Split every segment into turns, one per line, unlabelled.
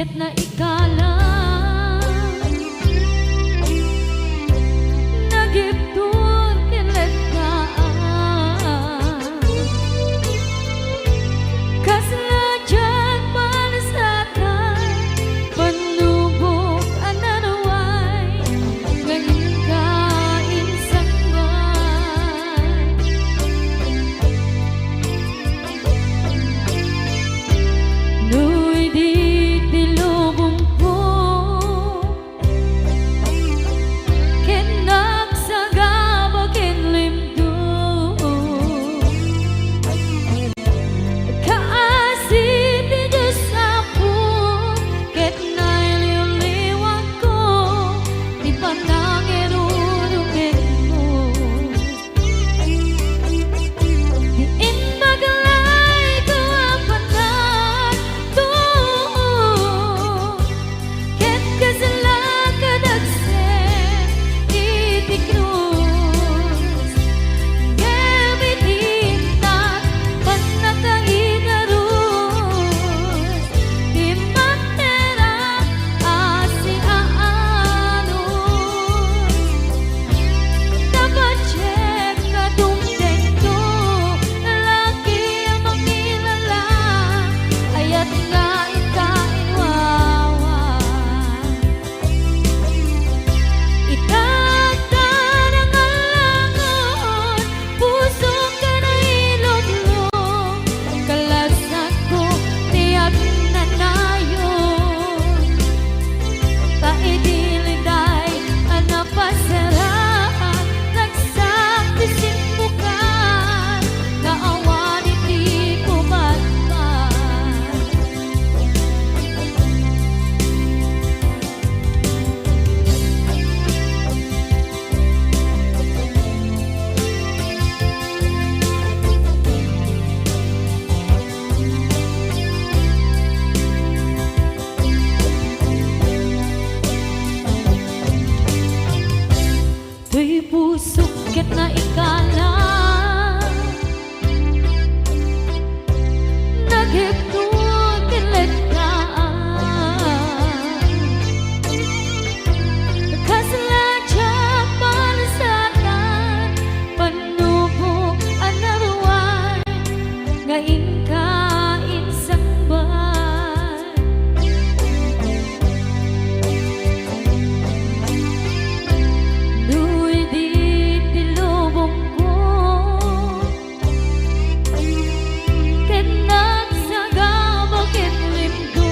Ket na ikalang nagiptur kinletaan kaslajag malasatan panubok ananuay ngayon ka insangban nuy di tilubong po ken nagsagaba ken limdo kaasit ti Diyos apo ket nailiwliwag ko di panangirurugin mo diin magalay ko apatan to ket kasala kadagsen iti krus gamitinat pagnakaidarus di matera asi aanos dapat check ka dumdengto lalaki ang makilala ayat nga ikainwawa itagdan ang alangon puso ka na ilumlong kalasag ko tiyak na nayon taidiliday anapasaraan nagsaktisimbukan naawan iti kumatman tuy pusok ket na ikalang nagiptur kinletaan kaslajag malasatan panubok anaruay ngayon ka insangban nuy di tilubong ko ket nagsagaba ket limdo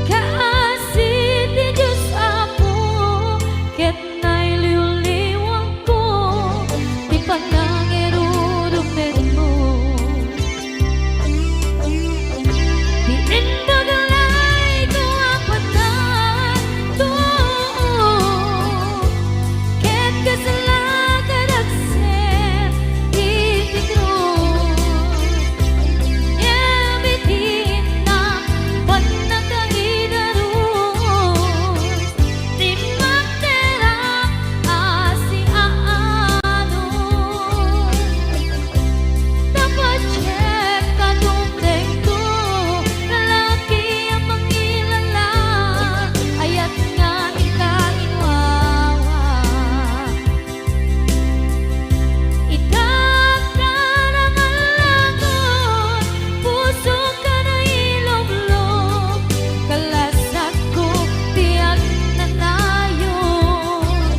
kaasit ti Diyos apo ket nailiwliwag ko di panangirurugin mo diin magalay ko apatan to ket kasala kadagsen iti krus gamitinat pagnakaidarus di matera asi aanos dapat check ka dumdengto lalaki ang makilala ayat nga ikainwawa itagdan ang alangon puso ka na ilumlong kalasag ko tiyak na nayon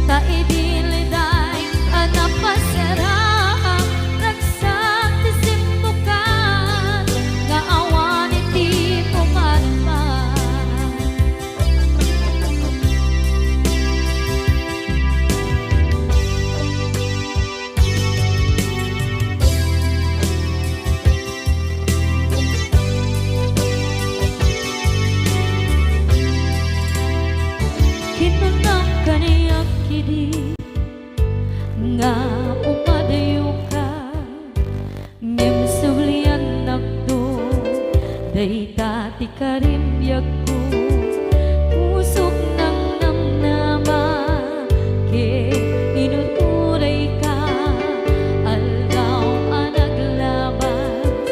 taidiliday anapasaraan nagsaktisimbukan naawan iti kumatman kinunang kaniyak kidi nga umadayo ka ngem sublian nakdo dayta ti karimyak ko pusok ng namnama ke inuturay ka aldaw ang naglabas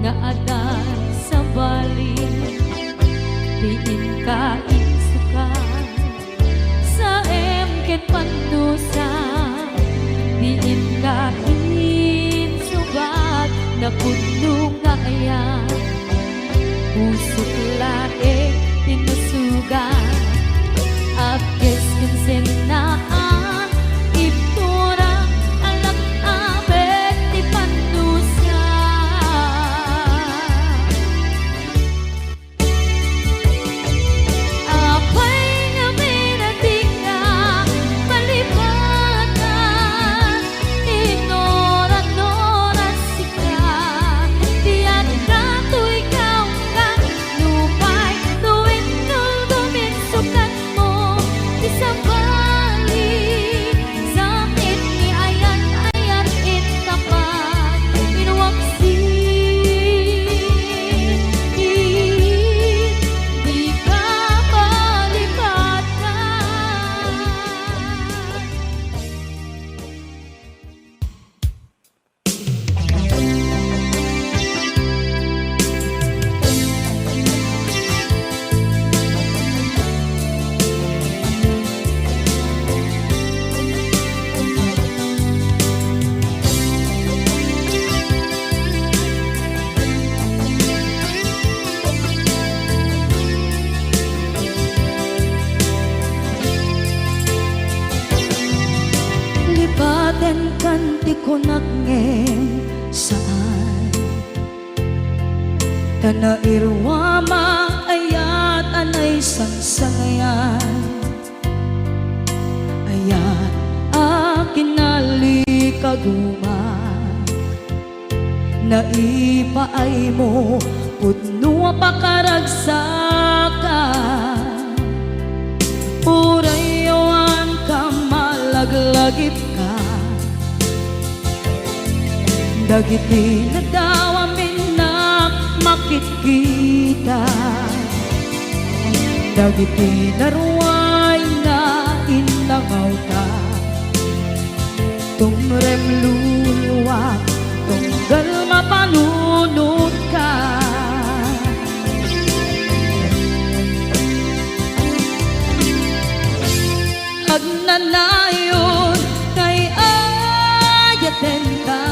nga adan sa bali, diin ka insuka sa emket pandusa, diin ka insubat na puno nga ayan, pusok laik tinusugan, apkes kinsenaan, ipturang alat abet ti pandusa. Apay nga minatinga palibatan, inora-nora sika, diyan ka to ikaw ka, lupay tuwin nuldumin sukat mo, isang bali, samit ni ayan-ayan itapat, inuwaksi, di ka balibatan. Lipaten kanti ko nagngem saan, kana irwama ayat anay sangsangayan, ayat akin nalikaguma, naipaay mo pudno pakaragsakan, urayawan ka malaglagip ka, dagiti na daw amin na makikita, dagiti naruay na inangaw ka, tumrem luluwa, tunggal mapanunod ka. Agnanayon kay ayaten ka,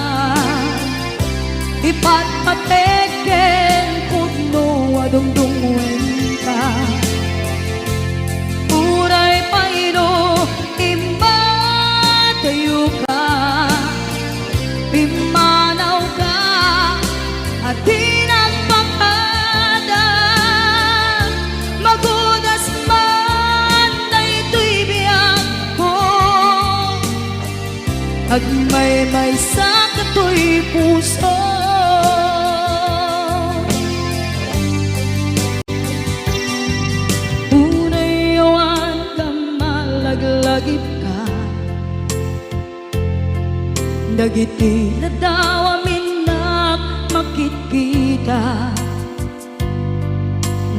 ipatpateken pudno adungdungwen ka, uray payno imatayo ka, pimanaw ka at di nagpapada, magudas man na ito'y biyag ko, agmay-may sa kato'y puso. Unayawan ka malaglagip ka, dagiti na daw amin na makikita,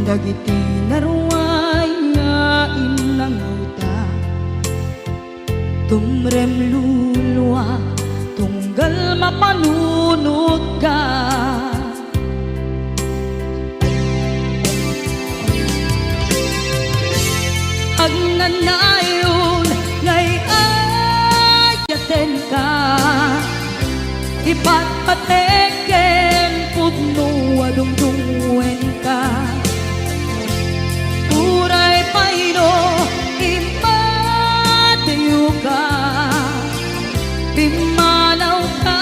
dagiti naruay nga inangauta, tumrem luluwa, tunggal mapanunod ka. Agnanayon ngay ayaten ka, ipatpateken pudno adungdungwen ka, uray payno imatayo ka, pimanaw ka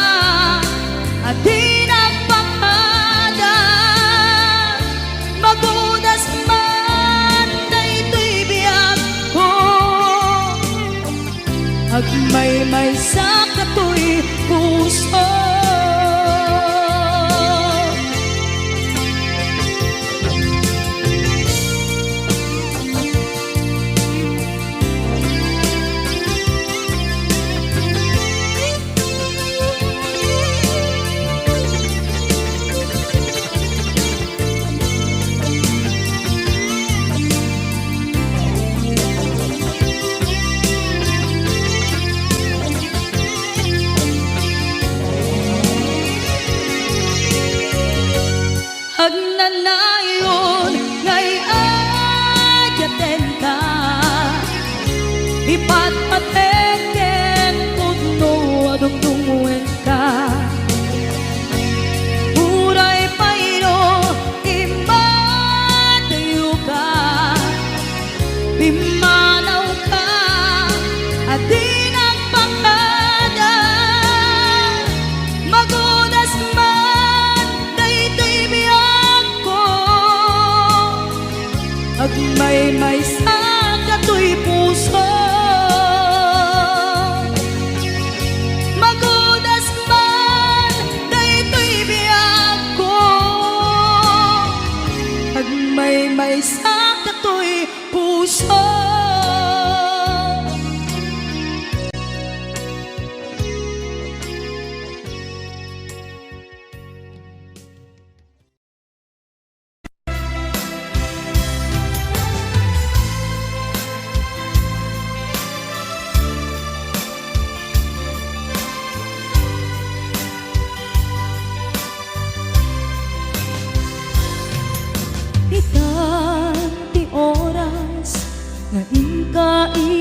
at di nagpapada, magudas man na ito'y biyag ko, agmay-may sa kato'y puso.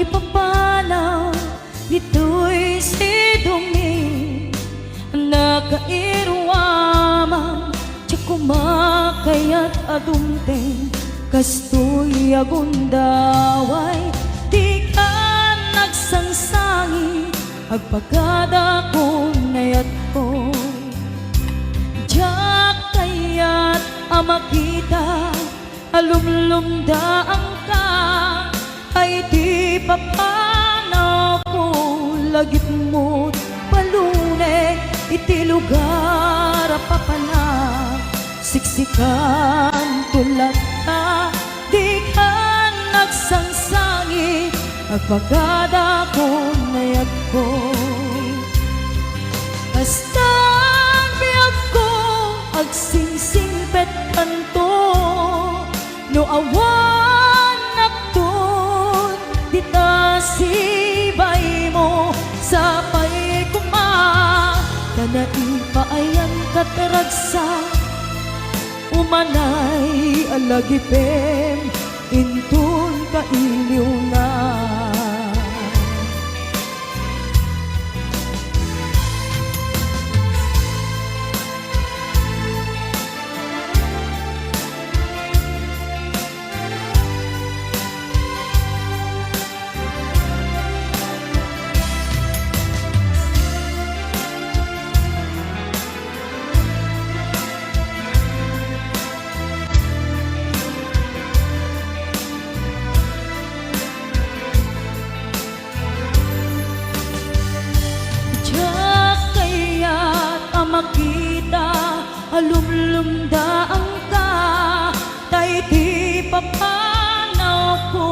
di papanaw dito'y si Dumi nakairwamang tsak kumakayat adumteng kastoy agundaway di ka nagsangsangi agpagada ko nayat ko jak kayat amakita alumlumdaang ka ay di papanaw ko lagit mo't palune iti lugar papanak siksikan tulad ka di ka nagsangsangi agpagada ko nayag ko basta biyag ko agsingsingpet kanto no awan nakton dita sibay mo sapay kuma kanaipayan kataragsa umanay alagipem intun kailiw na makita alumlumdaang ka tay di papanaw ko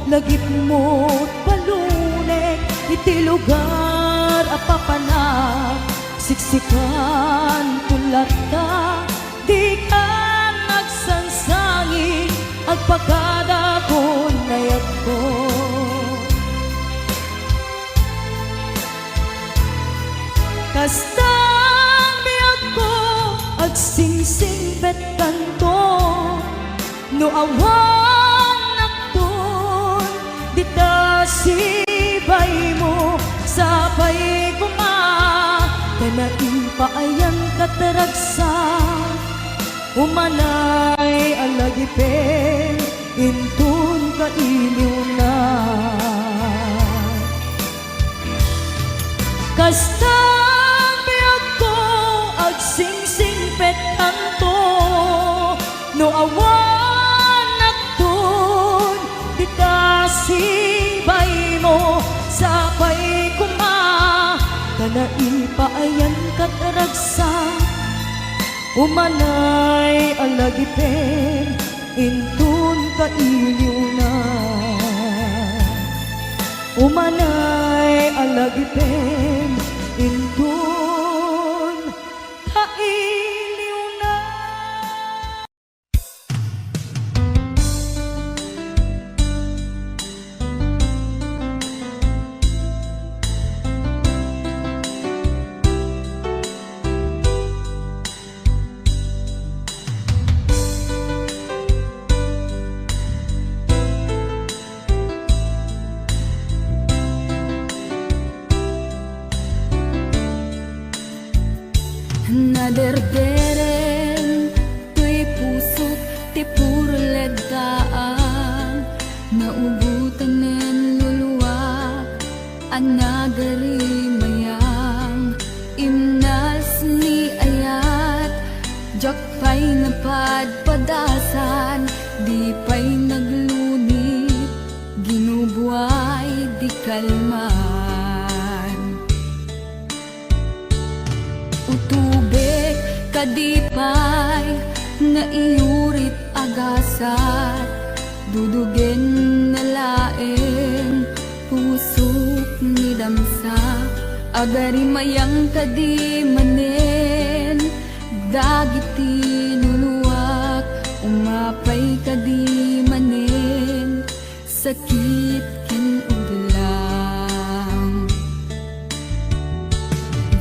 lagit mo't palunek iti lugar apapanak siksikan tulad ka di ka nagsangsangi agpagada ko nayag ko kasta agsingsingpet kanto no awan nakton dita sibay mo sapay kuma kanaipayan kataragsa umanay alagipin intun kailiw na kasta agsingsingpet kanto no awan nakton dita sibay mo sapay kuma kanaipayan kataragsa umanay alagipin intun kailiw na umanay alagipin intun kailiw na. Naderderen tuy pusok ti puro ledaan naubutan nen luluwak ang nagari mayang imnas ni ayat jakpay napadpadasan di pay naglunit ginubuay di kalman utubek kadipay na iurit agasat dudugen na laeng pusok ni damsa agari mayang kadi manen dagiti luluwak umapay kadi manen sakit ken udlang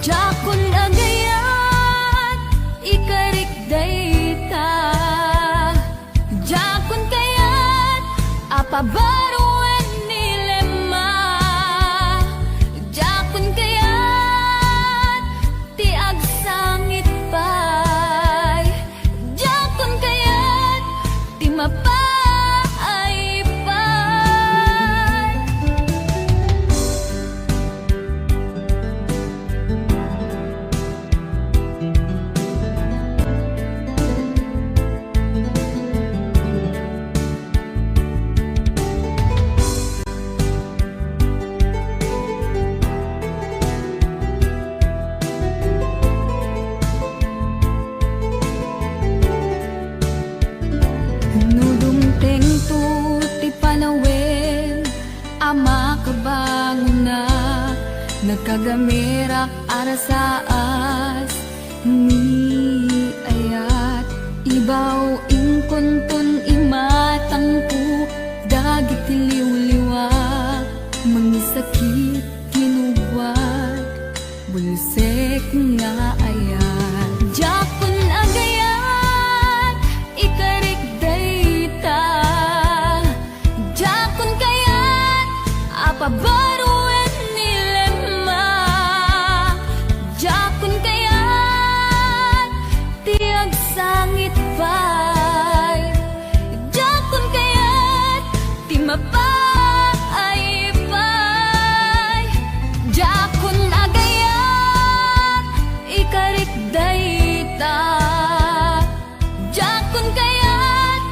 jakon agayat ikarik dayta jakon kayat apabaruen ni Kagamerak arasaas ni ayat ibaw ingkontun imatangku dagit liw-liwa mangisakit kinuwag bulsek nga ayat jakun agayat ikarik dayta jakun kayat apabaruan nilema jakun kayat tiag sangit pay jakun kayat ti mapay pay jakun agayat ikarik dayta jakun kayat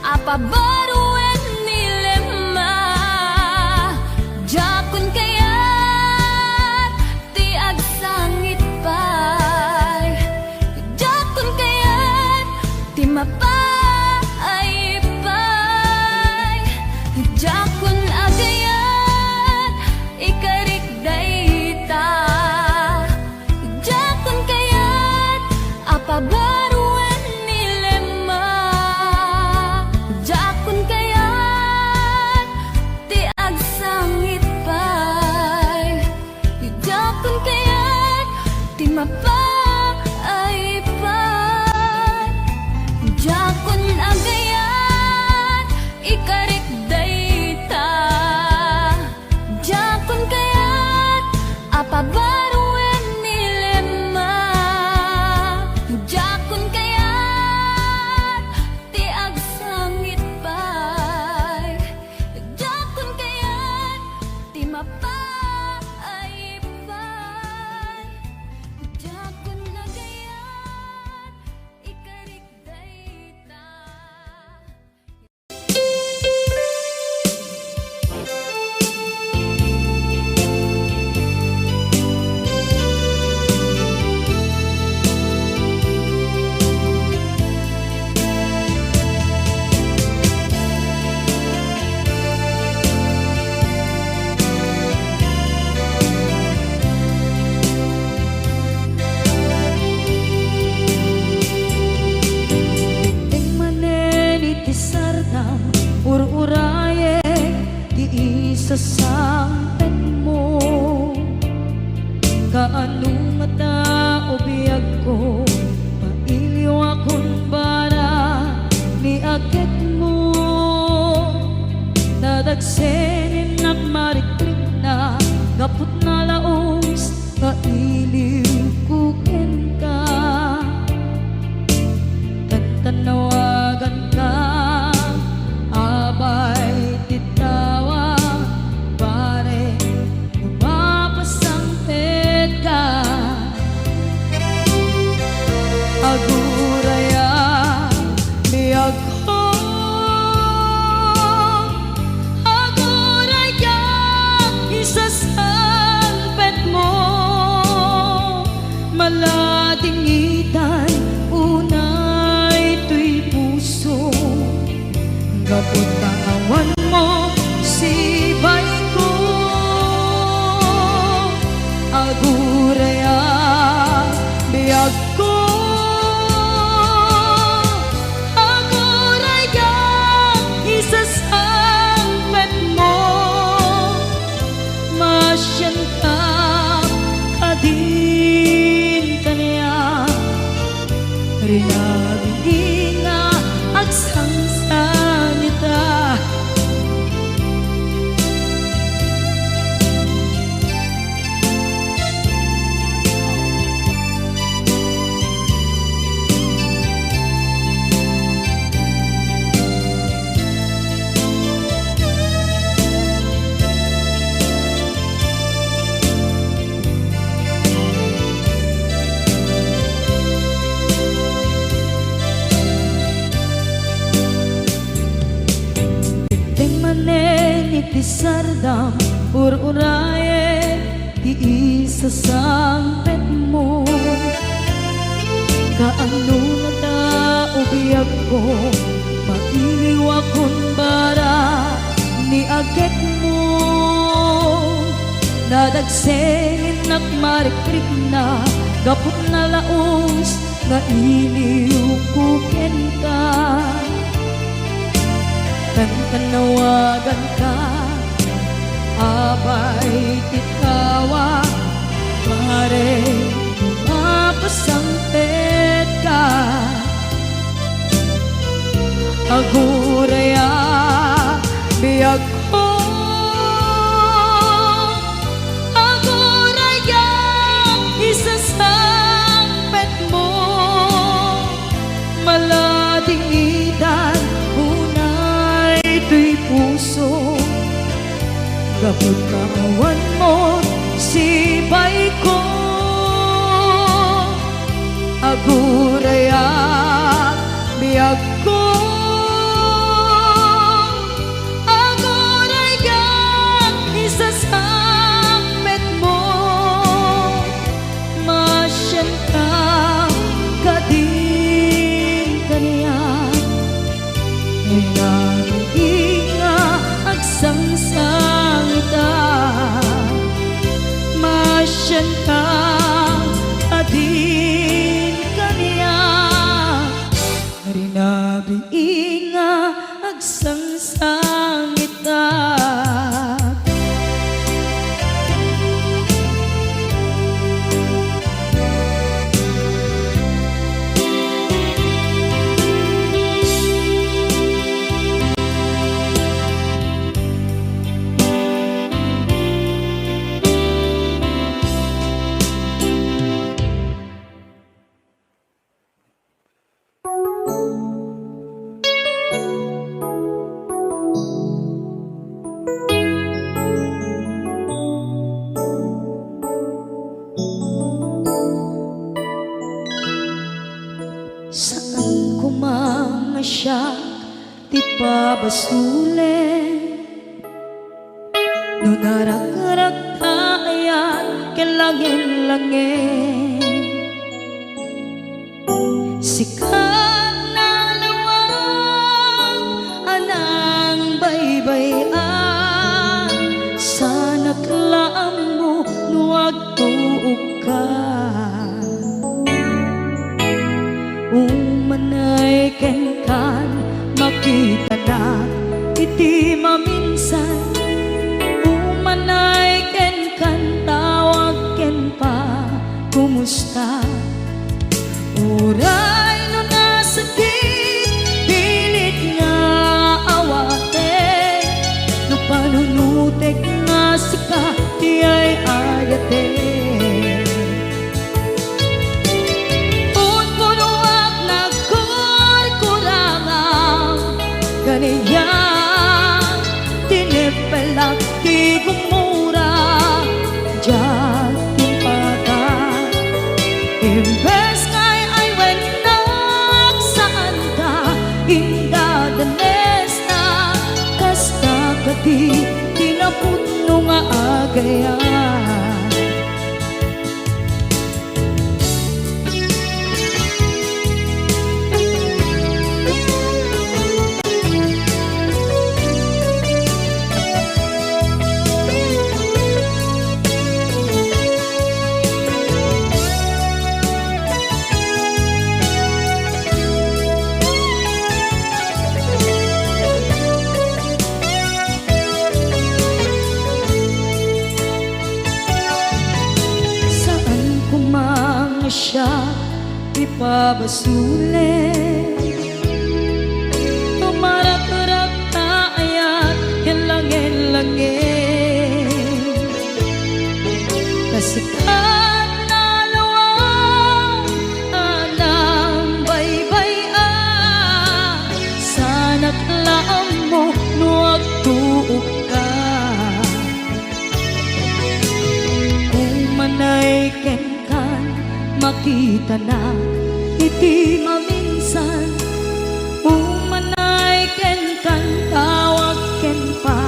apabaruan nilema jakun kayat ti agsangit pay jakun kayat ti mapay pay jakun agayat ikarik dayta jakun kayat apabaruan nilema jakun kayat ti agsangit pay jakun kayat ti mapay pay jakun agayat ikarik dayta jakun kayat apabaruan nilema jakun kayat ti agsangit pay jakun kayat ti mapay pay jakun agayat ikarik dayta.
Ting manen iti sardam ururaye di isa sampet mo kaano nga ta ubiyag ko mailiw akong bara ni akit mo nadagsenin at marikrik na gapot na laos kailiw kuken ka tanawagan ka abay titawa pare umapasangpet ka aguraya biyag ko aguraya isasangpet mo maladingitan unay tuy puso gapot awan mo si bay ko aguraya biyag ko aguraya isasangpet mo masyan ka kadin kanya rinabing nga agsangsanita iti sardam ururaye ti isa sampet mo kaano na ta ubiyag ko mailiw akong bara ni agek mo nadagsengin nakmarikrik na gapot na laos nga iliw kuken ka. Tanawagan ka abay titawa pare mapasampet ka. Aguraya biyag ko, aguraya isasampet mo. Malading itan unay tuy puso, gapot kawan mo sibay ko. Aguraya biyag ko, aguraya isasampet mo. Masyan ka kadin kaniya, inga agsangsangita. Masyan ka adin kaniya, rinabi inga agsangsangita. Saan ko mga siya ti pabasulen, no narak-rak tayan kelangin-langin. Sikat na lawang anang baybayan, sanak laang mo nuwag tuog ka. Umanay ken kan makita na iti maminsan. Umanay ken kan tawag ken pa kumusta. Uray no nasakit pilit nga awate, no panunutek nga sika di ay ayate. Kaniya tinipelak ti gumura diyan timpagan. Imbes kay ay wenak saan ka indadanes na, kasta kati tinaputno nga agayan. Siya ipabasulen, tumarak-rak tayan kelangin-langin. Kasikat na lawang anang baybayan, sanak laang mo nuwag tuog ka. Umanay ken makita na iti maminsan. Umanay ken kan tawag ken pa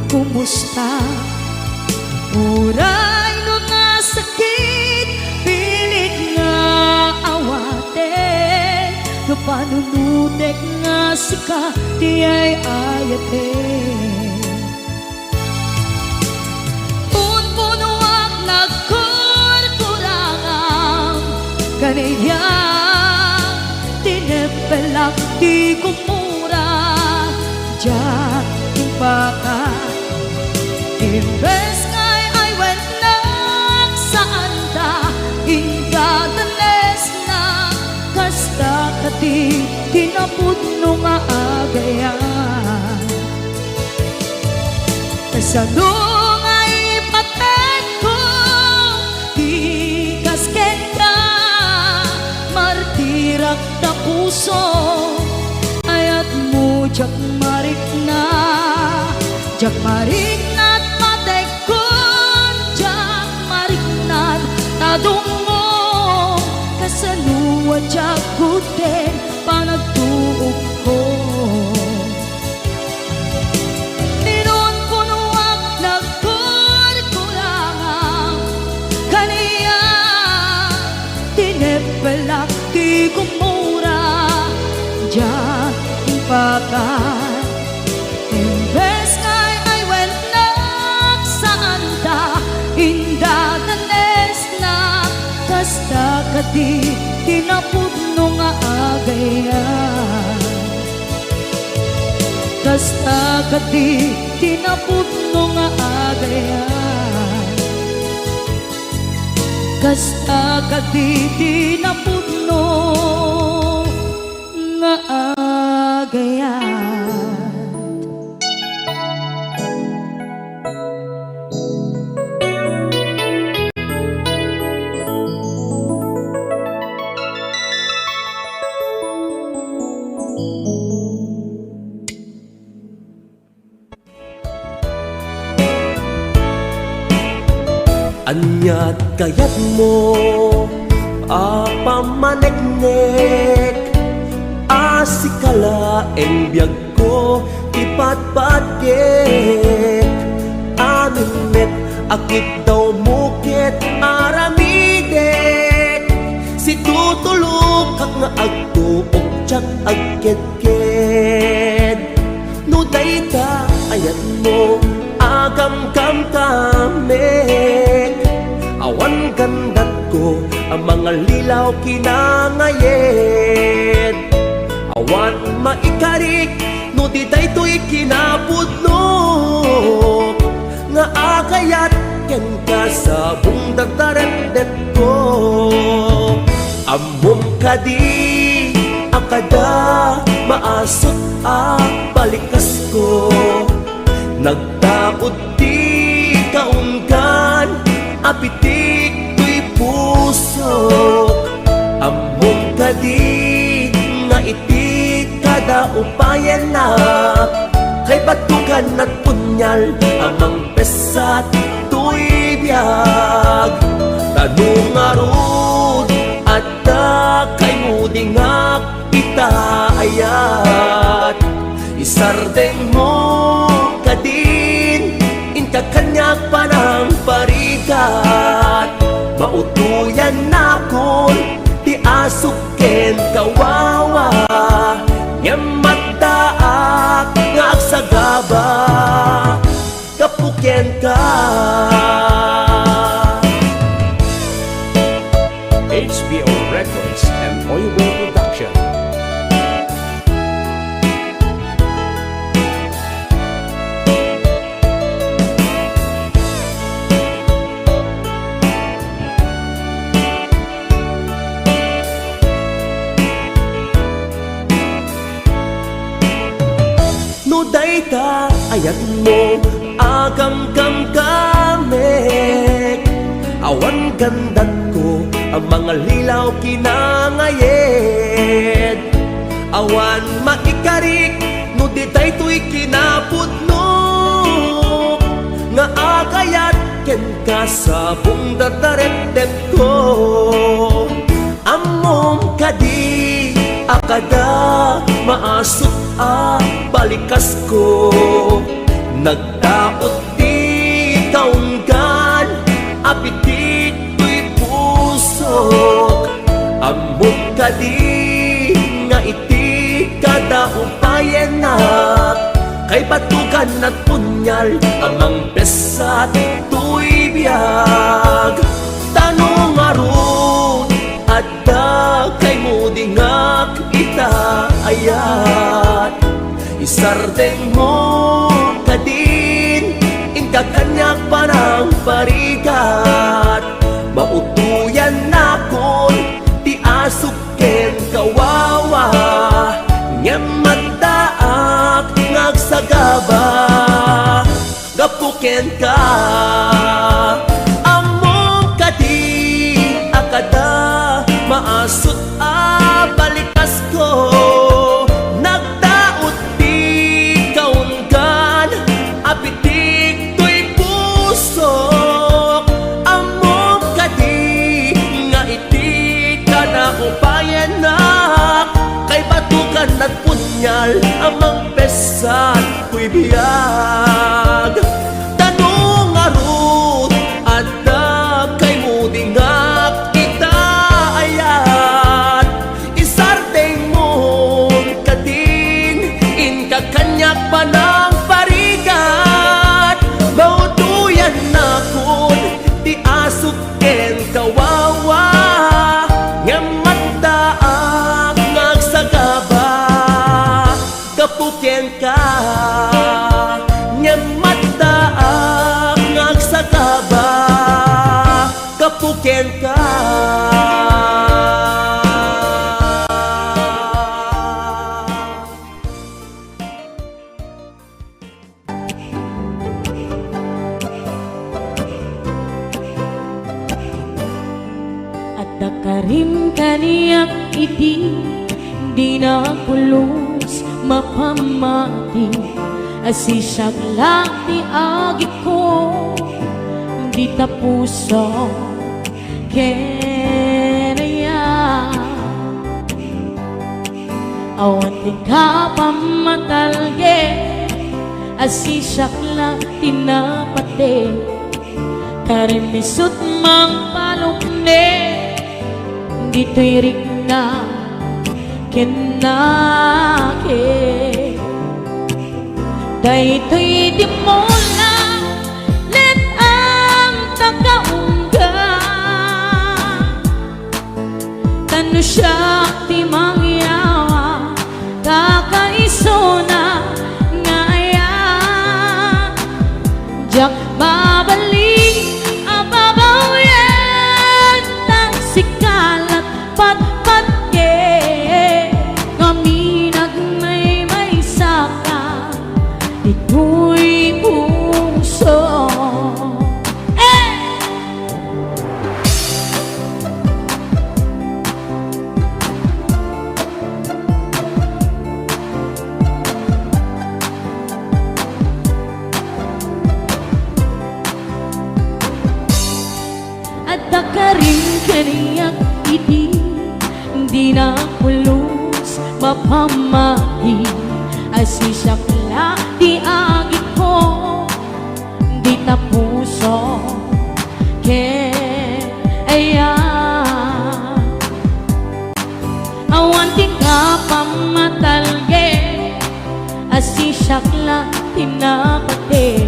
kumusta. Uray no nga sakit pilit nga awate, no panunutek nga sika di ay ayate. Punpunuak na ko kaniya tinepelak di kumura jak baka imbes ngay ay wenak saan ta ingkadanes na kasta kati tinapudno nga agayan kasanong ay patet ko di kasken ka martirak na puso ayat mo jak marik na jak marik na't matekon jak marik na't tadungo kasanuwa jak kuten panagtuog ko ninon punuak nagkurkurangang kaniya tinepelak di kumura jak ipakan imbes ngay ay wenak saan ta indadanes na kasta kati tinapudno nga agayan kasta kati tinapudno nga agayan kasta kati tinapudno nga agayan.
Anyat kayat mo apamaneknek asikala en biyag ko ipatpatkek amin met akit daw mukit aramidek si tutulog kak nga agtuok tsak agket-ket no dayta ayat mo agam kam kamek awan gandat ko ang mga lilaw kinangayed awan maikarik no di daytoy kinapudno nga agayat ken ka sa bungdagdarendet ko amom kadi akada maasot a balikas ko nagtaod di kaunggan apitik tuy pusok among kadi nga iti kada upayan na kay batugan at punyal amang pesat tuy biyag tanong arud at kay mudingak itaayat isardeng mo kadin inka kanyak panang parigat mautuyan na kon ti asuken kawawa yamatdaak nga agsagaba kapukyan ka
HBO Records and Oiway Production.
no dayta ayat mo agam kam kamek awan gandat ko ang mga lilaw kinangayed awan maikarik no di daytoy kinapudno nga agayat ken ka sa bungdadarendet ko amom kadi akada maasot a balikas ko nagdaot di kaunggan apitik tuy pusok among kadi nga iti kada upayan na kay batugan at punyal amang pesat tuy biyag tanong arud at ayat isardeng mo kadin inka kanyak parang parigat mautuyan na kon ti asuken kawawa nyamadaak ngagsagaba gapuken ka among kadi akada maasut balikas ko nagdaot di kaunggan apitik to'y pusok among kadi nga iti ka na upayanak kay batukan at punyal amang pesan ko'y biyag tanong arut at kay mudingak ita ayat isardeng mong kadin inka kanyak pa ng parigat mautuyan na kun ti asuken kawawa nyamadaak ngagsagaba kapuken ka nyamadaak ngagsagaba kapuken ka
at dakarim kaniyak iti di na pulos mapamati asisyak lang ti agi ko di tapuso kenaya awan ti kapamatalge asisyak lang tinapate karimisut mang palukne dito'y rikna kenake dayto'y di mo lang let ang tagaungga tano siya ti mangyawa kakaiso na ngaya jak babalik ababaw yan ng sikalat patpatye ngaminag may saka ito'y puso at dakarim kaniyak iti di na pulos mapamahi asisyak la di agi ko di tapuso kaya awan ti kapamatalge asisyak la tinapate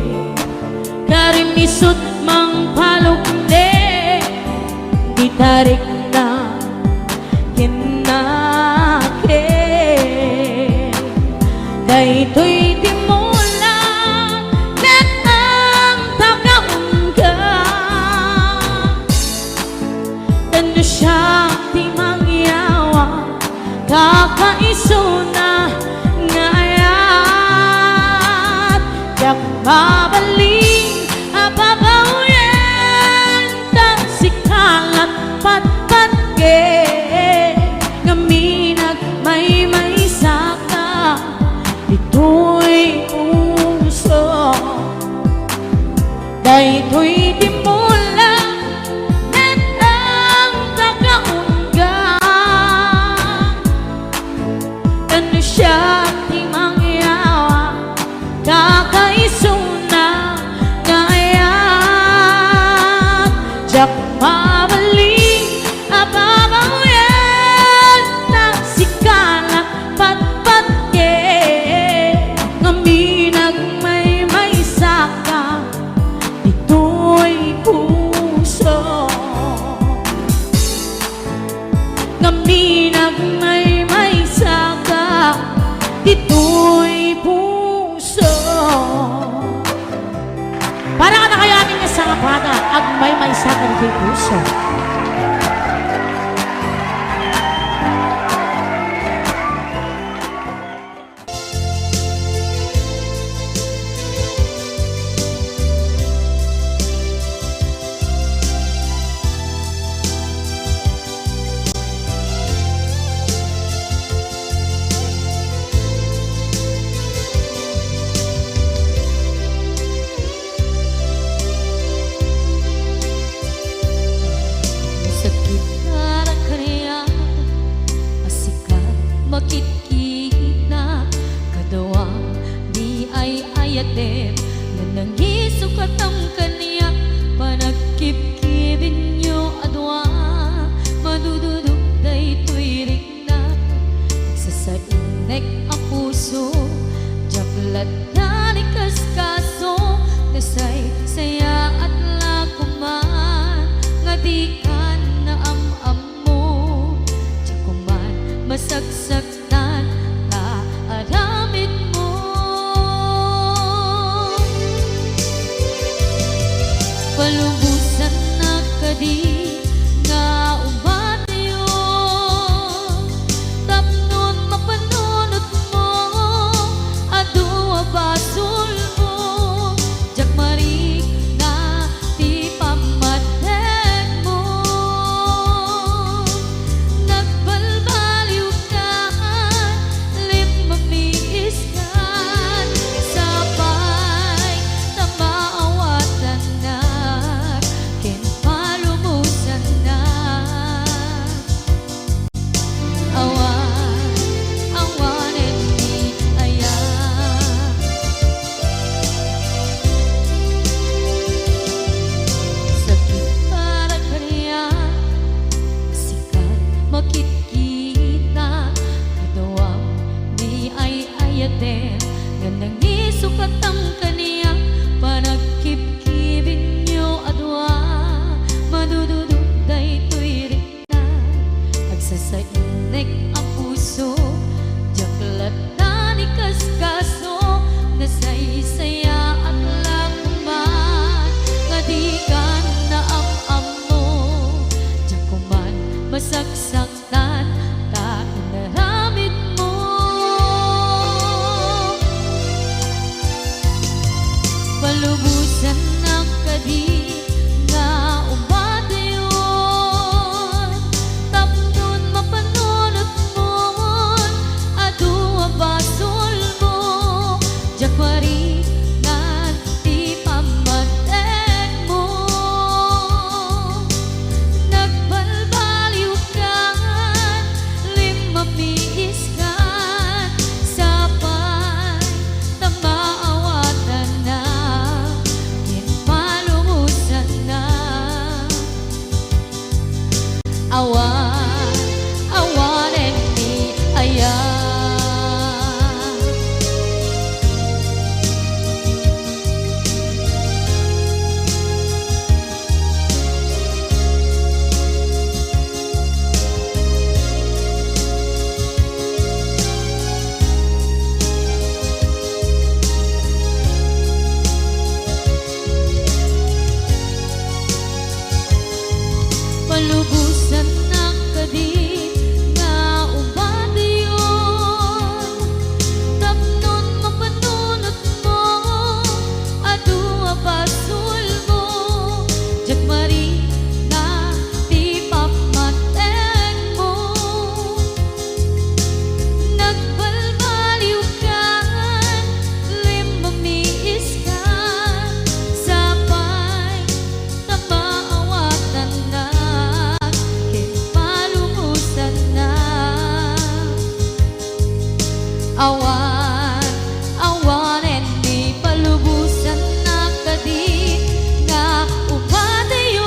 karimisut mang palukde di tarik na kinake dayto'y di mo lang let ang tagaungga tano siya ti mangyawa kakaiso na ngayat yak babalik ababaw yan tang sikalat patpatge ngaminag may saka ito'y puso dayto'y di mo lang let ang tagaungga tano siya ti mangyawa kakaiso na ngayat jak mabalik ababaw yan ng sikalat patpatye ngaminag may saka ito'y puso ngaminag may saka
agmay may sakan kay puso.
Sakit na kaya asikat makikita kadawang di ay ayatem na nangisukat ang kaniya panagkip-kibin nyo adwa madududog day tuwirik na nagsasainek ang puso jaklat na ni kaskaso nasay saya at lakuman nga di ka na am-amo jakuman masagsaktan na aramid mo palubusan na kadi nga umatiyo tapnon mapanunot mo adua basul mo jakmarik na ti pamatek mo nagbalbaliw ka lim mamiis ka sabay na maawatan na ken palumusan na awan awanen ni aya sakit para kaniya sikat makikita kadawang di ay ayaten nga nangisukat ang kaniya panagkip-kibin nyo adwa madududog day tuwirik na nagsasainek ang puso jaklat na ni kaskaso nasaysaya at lakuman nga di ka na am-amo jakuman masagsaktan ta inaramid mo palubusan na kadi nga umadayon tapnon mapanunot mo adua basol mo jakmari na ti pamatek mo nagbalbaliw ka lim mamiis ka sabay na maawatan na ken palumusan na awan awanen ni aya palubusan na kadi nga umadayon tapnon mapanunot mo adua basul mo jakmari na ti pamatek mo nagbalbaliw ka lim mamiis ka sabay na maawatan na ken palumusan na awan awanen ni palubusan na kadi nga umadayon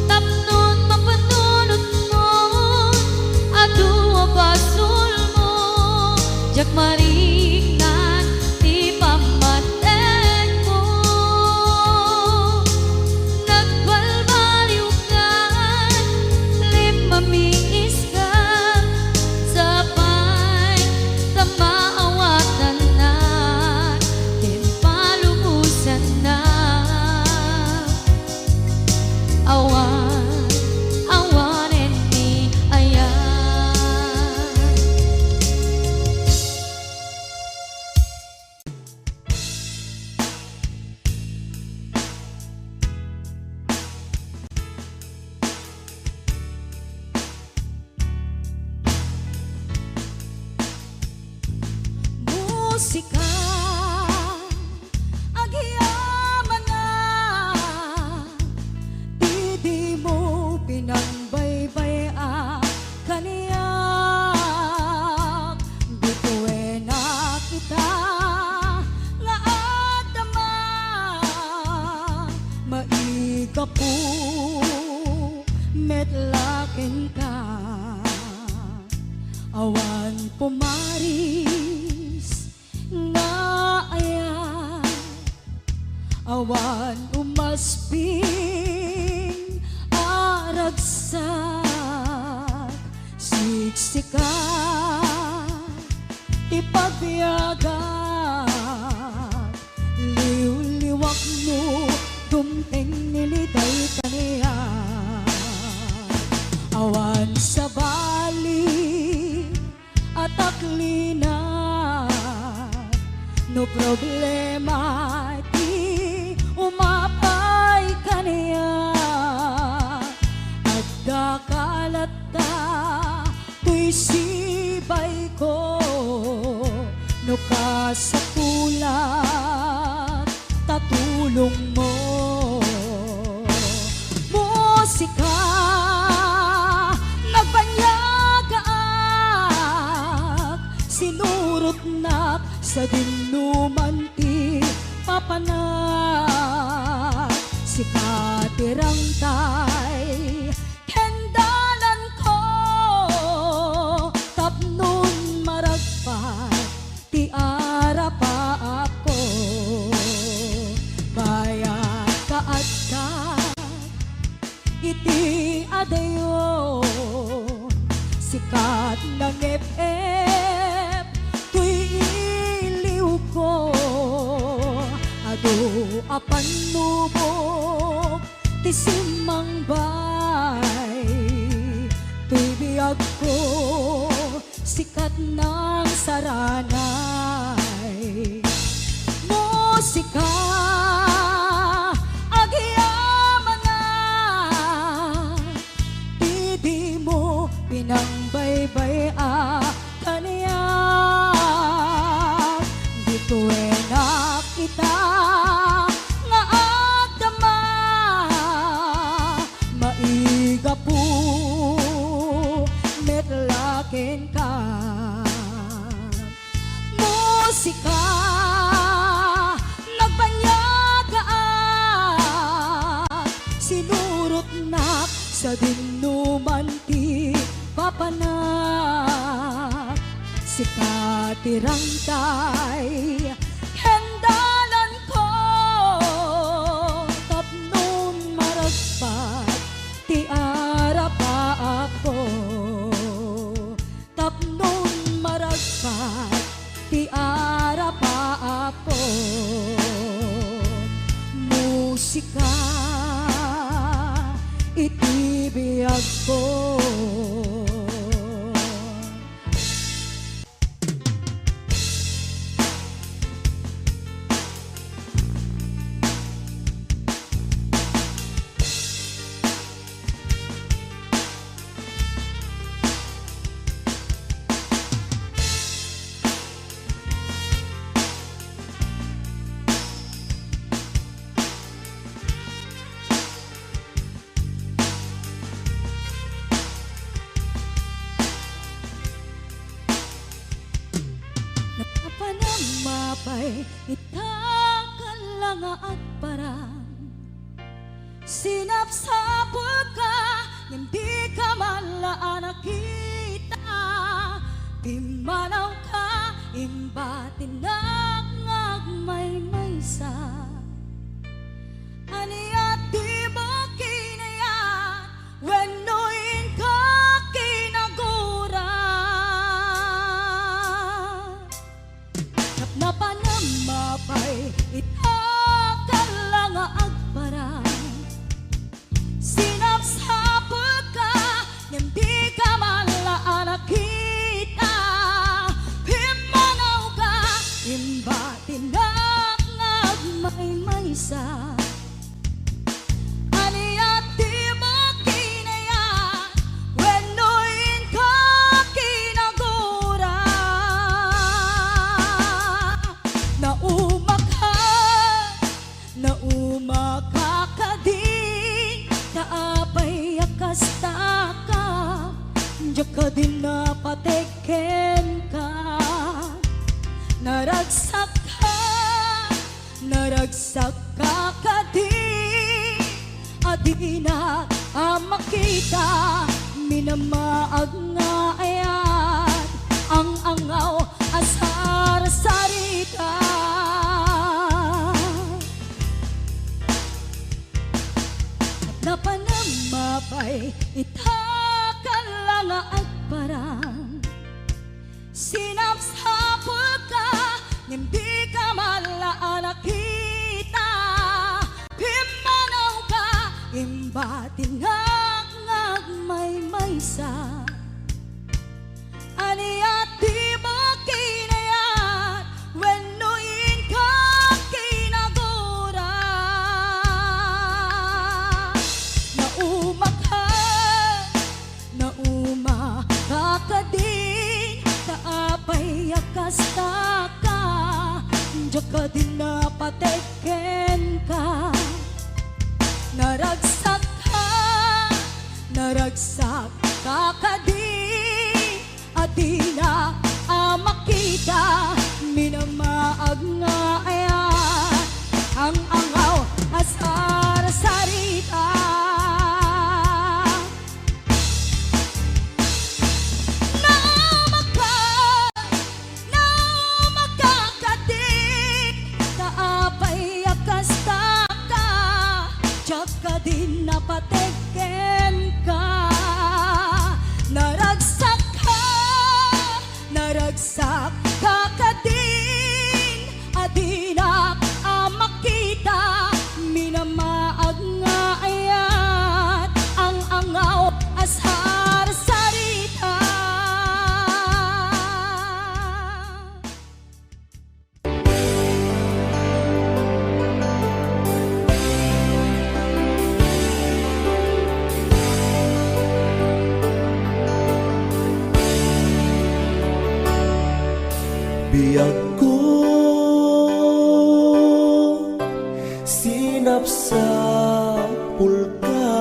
tapnon mapanunot mo adua basul mo jakmarik na ti pamatek mo nagbalbaliw ka lim mamiis ka sabay
musika agyaman na di mo pinangbaybay kaniyak bituin na kita nga adama maiga po metlaken ka awan pumaris nga ayan awan umasping aragsak siksika ipagbiyagan liw-liwak mo dumteng niliday kaniya awan sa bali at aklina no problema di umapay kaniya at dakalata tuy sibay ko no kasatulat tatulong mo musika nagbanyaga sinurot na sa dinuman ti papanak si katirang tay kendalan ko tapnon maragpat ti arapa ako bayat kaat ka iti adayo sikat ng FF tuy iliw ko ado apan nubok ti simang bay tuy biyag ko sikat ng saranay musika agyaman na di mo pinangbaybay kaniya bituin na kita nga adama maiga po metlaken ka musika nagbanyaga sinurot na sa dinuman ti papanak si katirang tay hendalan ko tapnon maragpat ti arapa ako tapnon maragpat ti arapa ako musika itibiyag ko Panamapay itakan lang at parang sinapsapul ka hindi ka malaan nakita pimanaw ka imbatin may maysa aniya di mo kinayat wenoin ka kinagura na panamapay itakan lang agparang sinapsapul ka hindi ka malaan nakita pimanaw ka imbatin naragsak ka kadi adi na makita minamaag nga ayan ang angaw asar sarita napanamapay itakalanga at parang sinapsapul ka hindi ka malaan nakita pimanaw ka imbatingag ngagmay maysa aniya di ba kinayat wenuin ka kinagura nauma ka din kaapay akasta ka jaka din napateken ka naragsak ka kadi adi na makita minamaag nga ayan ang angaw asar sarita Tsaka din napateken ka naragsak ka kadin adi na makita minamaag nga ayan ang angaw asar sarita
Biyag ko sinapsapul ka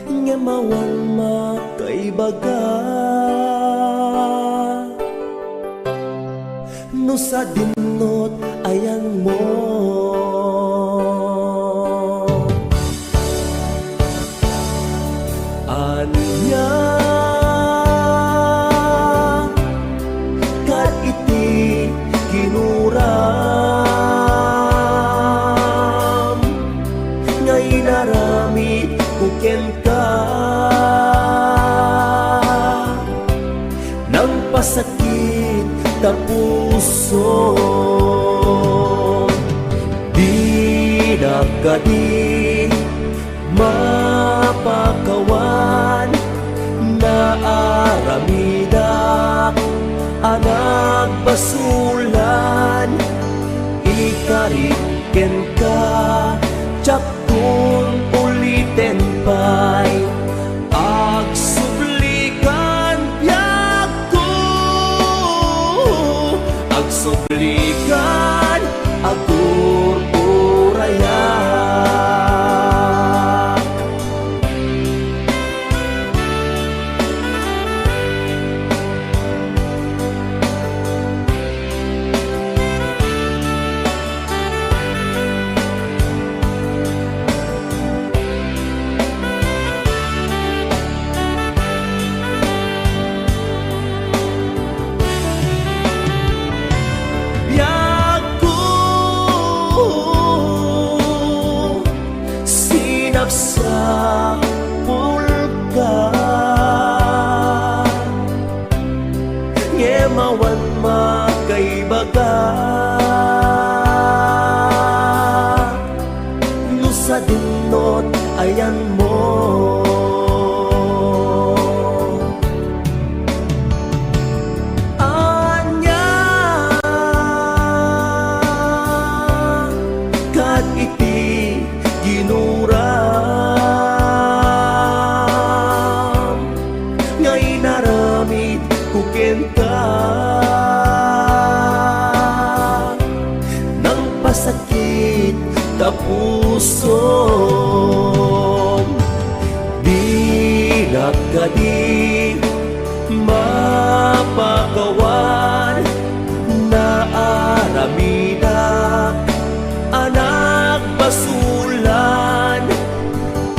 nga mawan makaibaga no sa dinot ayan mo anya kinuram ngay naramit kuken ka nang pasakit na puso di na kadi mapakawan na aramidak anak basulan ikariken ka tsaktun uliten pa'y agsublikan biyag ko agsublikan agururayan sa pulka ngemawan makaibaga no sa dinot ayan mo anya kat iti ginura kukenta nang pasakit ta puso di nakadi mapagawan na aramidak anak basulan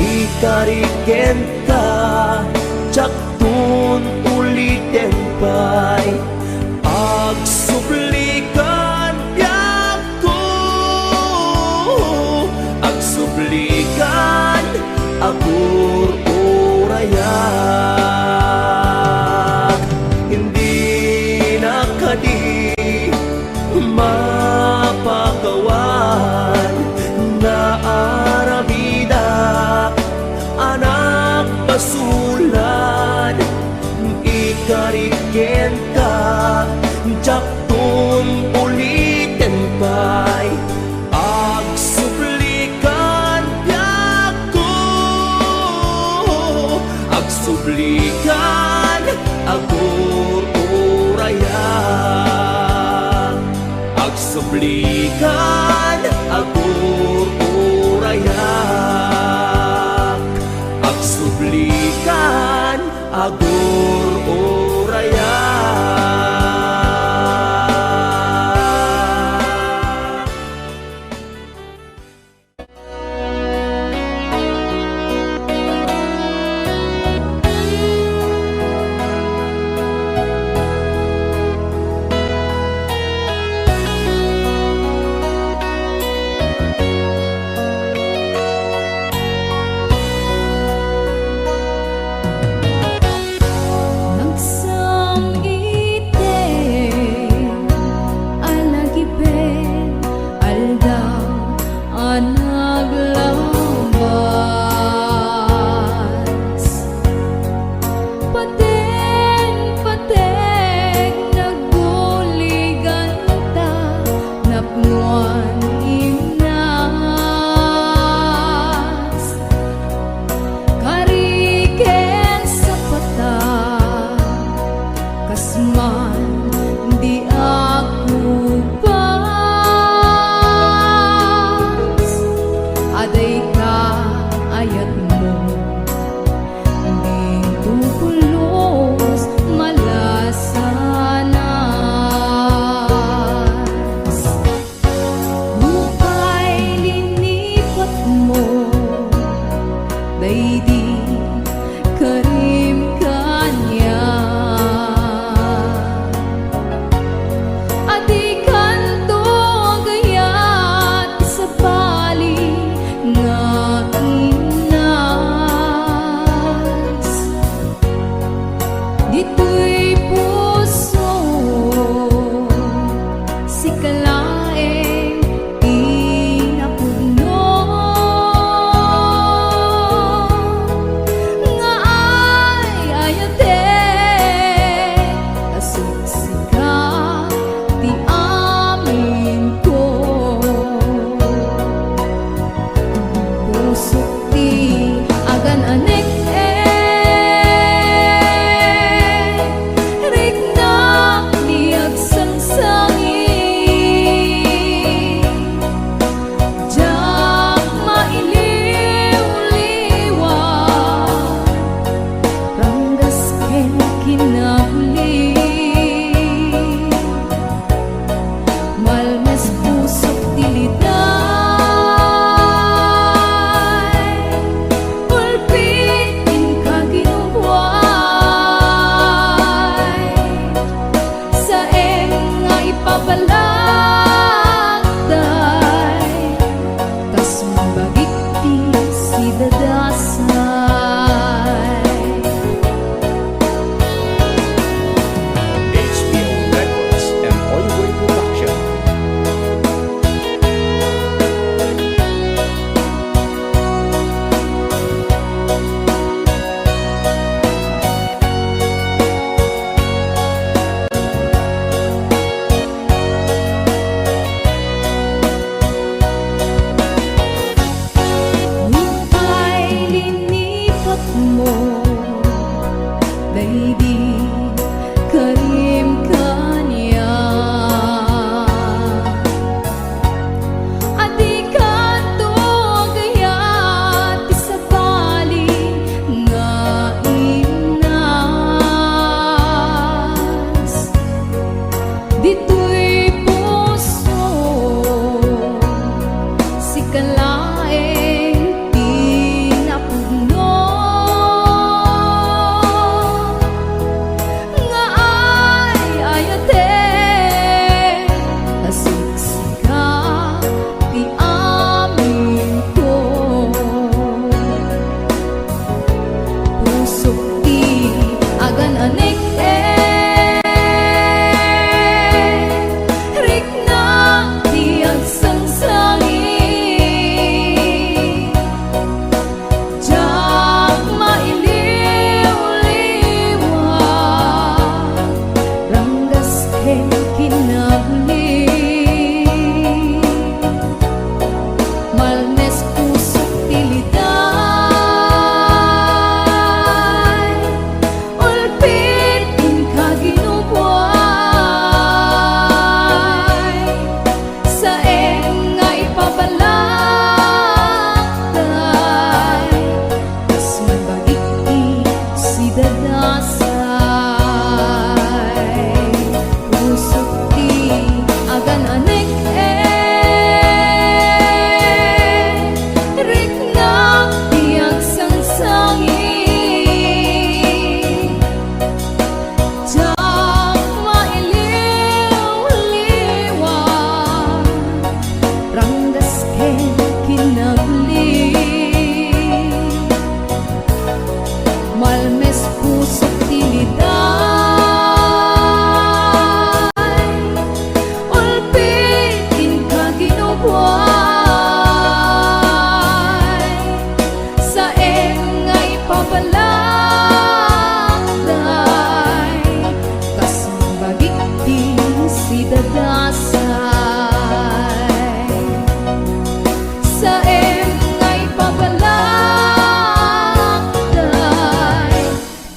ikariken ka tsaktun uliten pay agsublikan ko agsublikan agur urayak hindi na kadi mapagawan na aramidak anak basulan ikariken ka tsaktun ulitin pay agsublikan ko agsublikan agur urayak agsublikan agur urayak agsublikan agur urayak.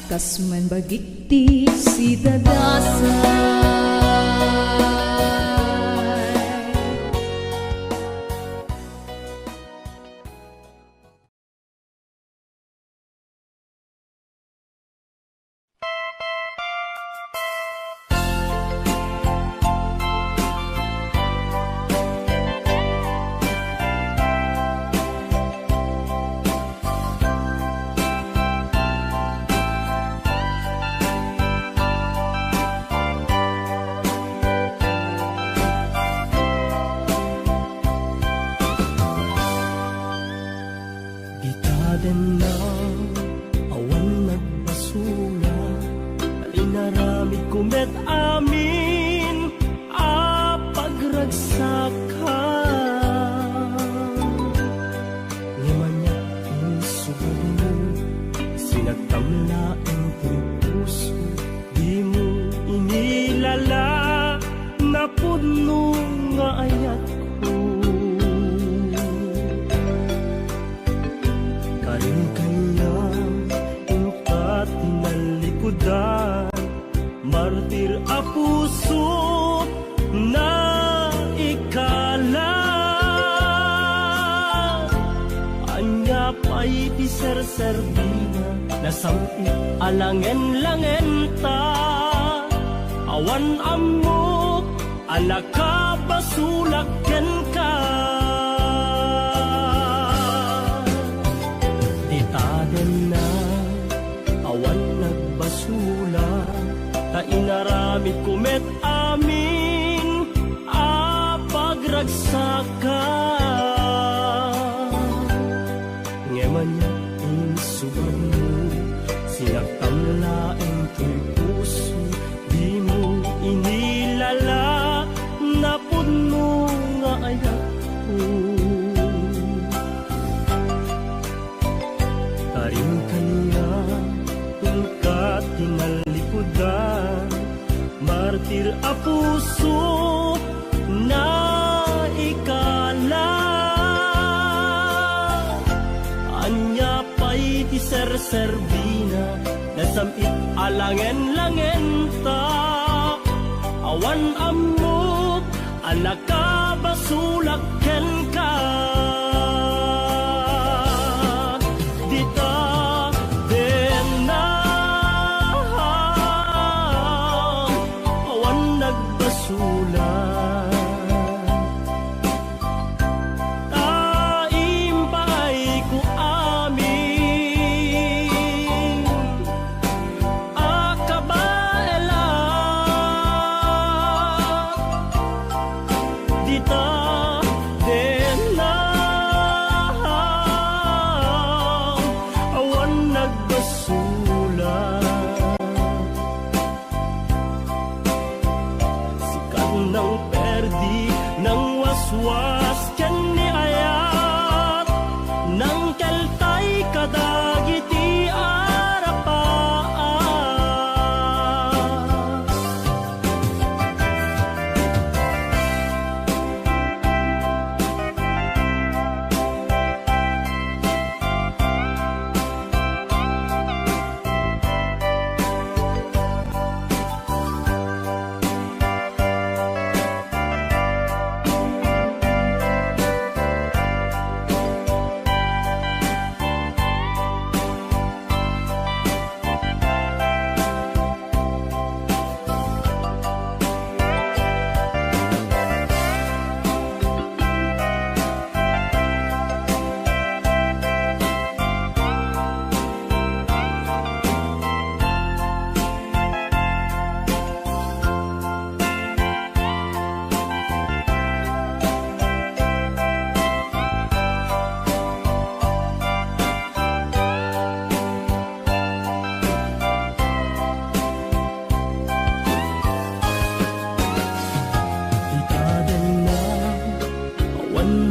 kasman bagiti si dadasay.
Gitaden na awan nagbasura, alinaramid kumet amin pagragsakan. Ngimanya insugod mo, sinagtamlaeng puso, di mo inilala na puno nga ayat ko. Karin kaya ingkat tinalikudan, martir a puso na ikala. Anya pa'y di serserbina, nasampi alangen-langen ta. Awan amok, alaka basulaken ka. Ditaden na awan nagbasula, ta inaramid kumet amin pagragsakan. Ngemanya insubad mo, sinagtamlaeng to'y puso, di mo inilala na puno nga ayat ko. Karin kanya ingkat tinalikudan, martir a puso na ikala. Anya pa'y di serserbina, nasamit alangen-langen ta. Awan amok, alaka basulaken ka. Dita den na awan nagbasula, taim pa'y ko amin akabaela. Dita den na awan nagbasula, sikat ng perdi ng waswas ken ni ayat, ng keltay kadagiti arapaan.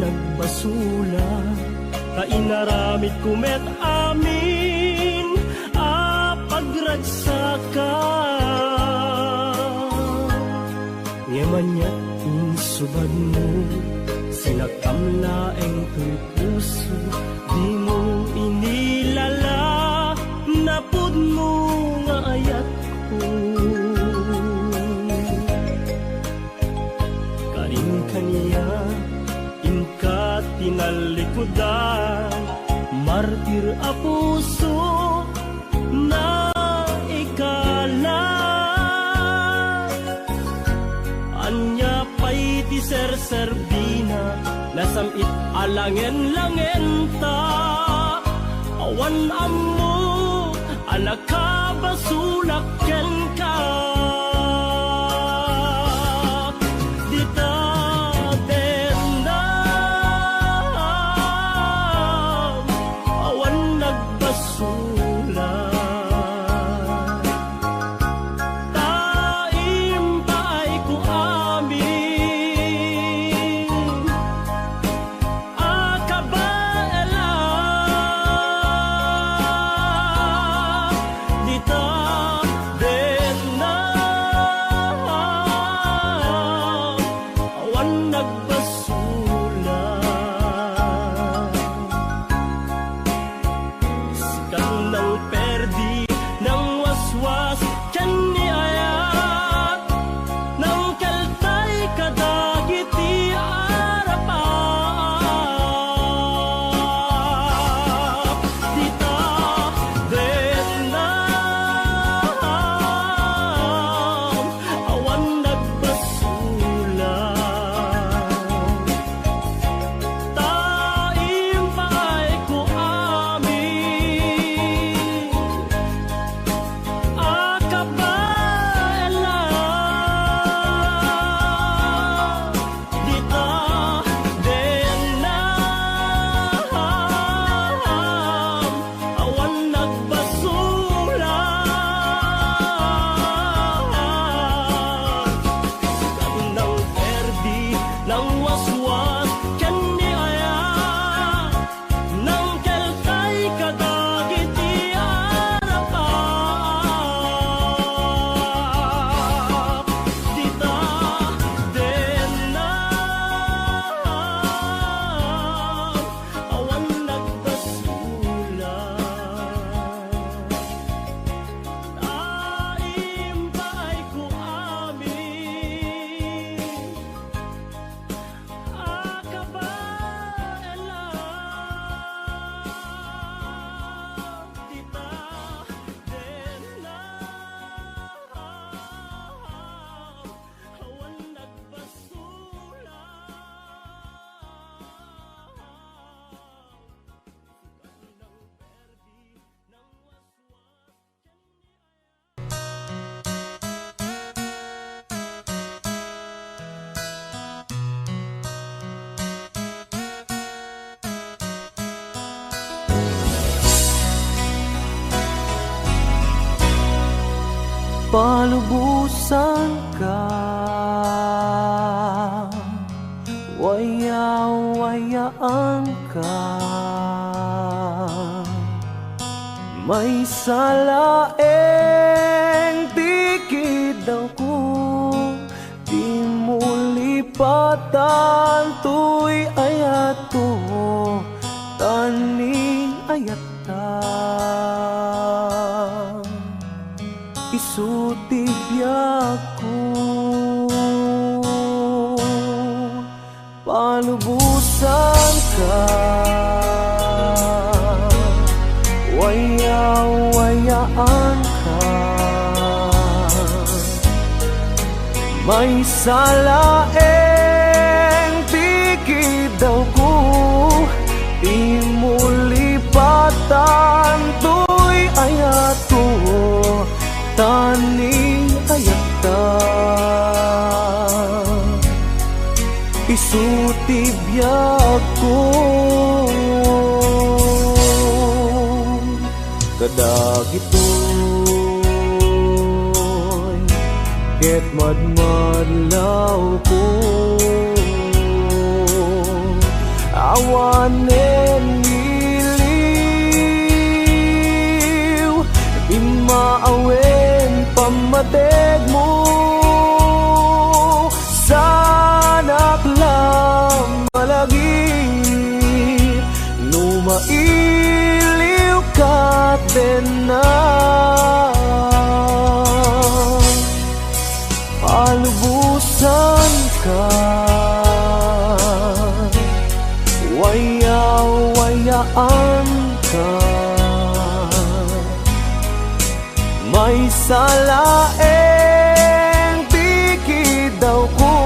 Nagbasula, kainaramid kumet amin pagragsakan. Ngemanya insubad mo, sinagtamlaeng to'y puso, di mo inilala na puno Diri a puso na ikala anya pa'y ti ser-serbina nasamit alangen-langen ta awan ammo anak ka basulak ken ka dita den na awan nagbasulak taim pa'y ku amin akabaela dita den na awan nagbasulak sikat ng perdi ng waswas tiyan ni ayat ng kaltay kadagiti arapap dita den na awan nagbasulak taim pa'y ku amin akabaela dita den na awan nagbasulak ng perdi ng waswas ken ni aya ng keltay kadagiti arapap dita den na awan nagbasulak taim pa'y ku amin akabaela dita den na awan nagbasulak
palubusan ka waya-wayaan ka may salaeng tikid ako di mo lipatan tuy ayato tani ayata isutibyaku palubusan ka waya-wayaan ka may salaeng tikid ako di mo lipatan tuy ayato tani ayata isutibyaku kadagitoy ket madmadlaw ko awanen iliw di maawen pamateg mo sanak lang malagi numailiw ka din na palubusan ka waya-wayaan ka salaeng tikid daw ko,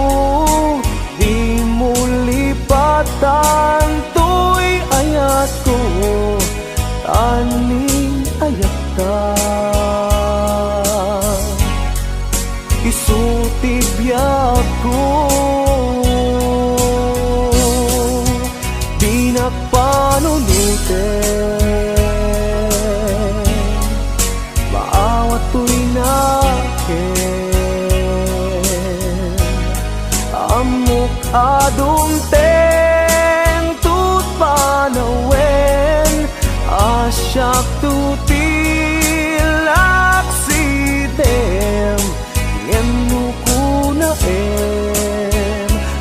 di mo lipatan to'y ayat ko, aning ayat ta. Isutibyak ko, di na panunutin, maawat to'y nakin, amok adumteng tut panawen, asyak tutilak sidem, ngem nukuna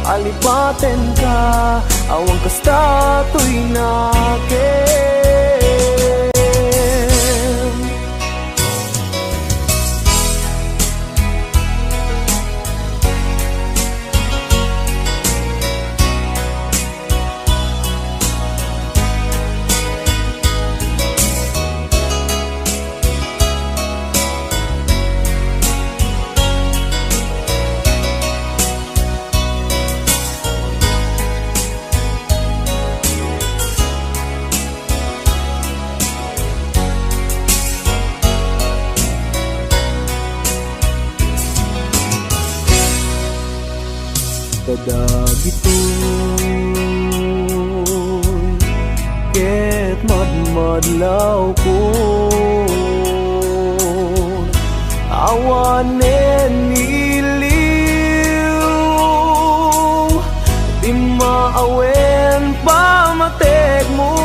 alipaten ka, awang kasta to'y nakin. Kadagitoy ket madmadlaw ko, awanen iliw, di maawen pamatek mo,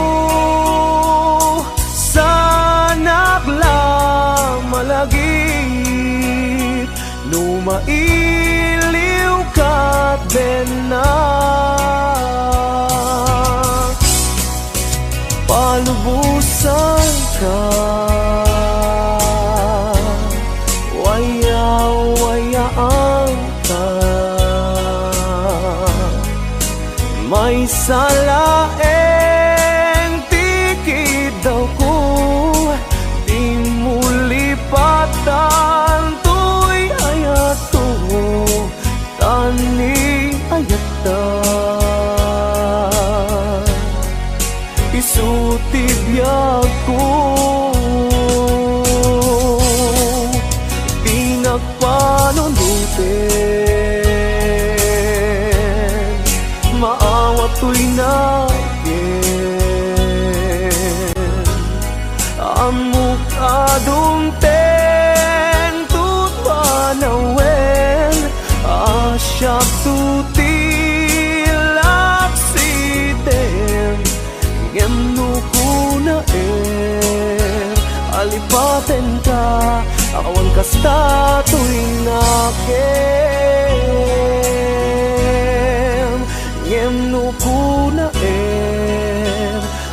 sanak lang malagip, numailiw kat benak, palubusan ka, waya-wayaan ka, may salaeng tikid daw ko, di mo lipatan to'y ayat ko, tani ayat ta. Isutibyak ko, di nagpanunutin, maawat to'y nagin, amok adumten tut panawen, asyak tutilak sidem, ngem nukuna alipaten ka, awan kasta to'y nakin, ngem nukuna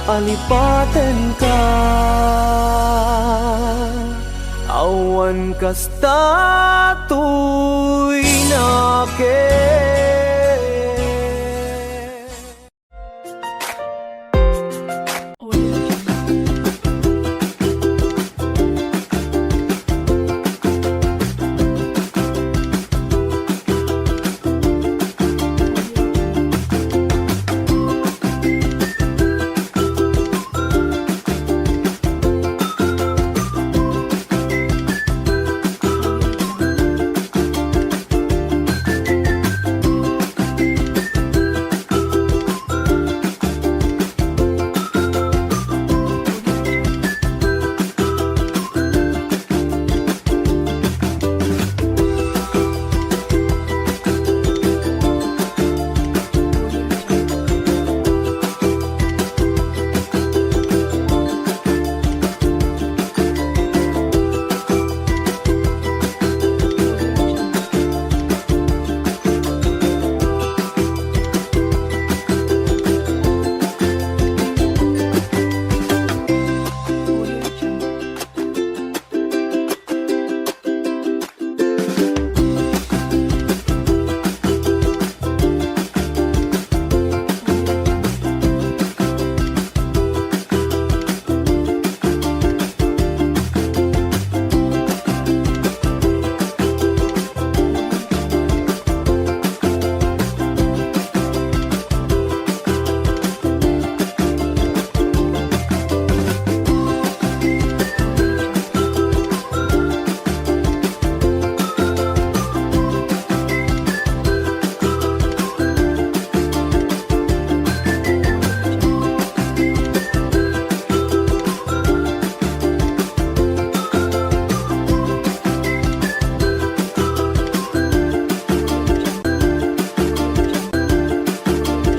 alipaten ka, awan kasta to'y nakin.